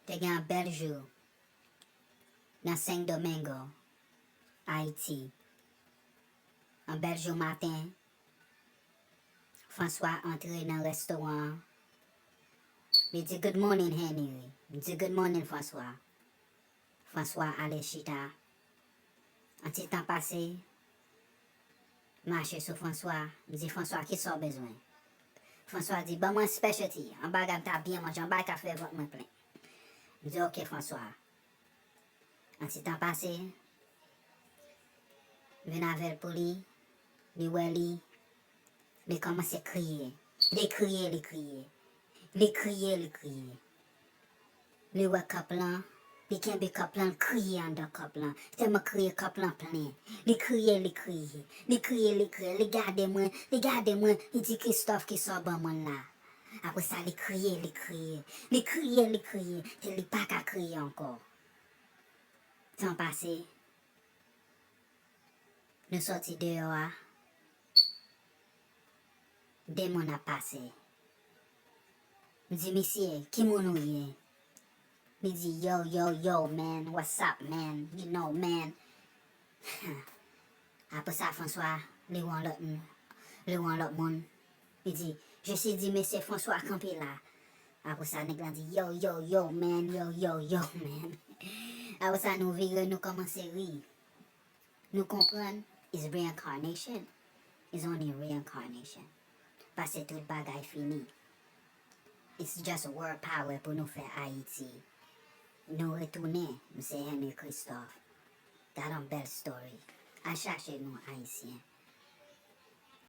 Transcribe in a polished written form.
te gen un bel jour dans Saint-Domingue, Haïti. Un bel jour matin, François entre dans le restaurant. Il dit good morning Henry. Il dit good morning François. François allait chita. Un petit temps passé, marché sur François. Il dit François, qui sont besoin? François dit, bon moi specialty. En bas, t'as bien mangé, en bas, café, votre moi plein. Il dit ok François. Un petit temps passé, vient avec pour lui, il commence à crier. Il crier. Le wè kap lan, li kenbe kap lan, kriye an dan kap lan. Tellement kriye kap lan plein. Li kriye. Li gade mwen, li di Christophe ki so ban mwen la. Après ça, li kriye. Te li pa ka kriye ankor. Tan pase, nou sorti deyo a, de moun a pase. Mi di, misye, ki moun ou ye? Me dit, yo, man, what's up, man? You know, man. Après ça, François, le wan l'autre moun. Il dit, je suis dit, monsieur François campé là. Après ça, nèg lan dit, yo, man, man. Après ça, nous vire, nous commençons à rire. Nous comprenons, it's reincarnation. It's only reincarnation. Parce que tout bagay fini. It's just word power pour nous faire Haïti. Nous retourner, M. Henry Christophe. That's a belle story. À chercher nous Haïtiens.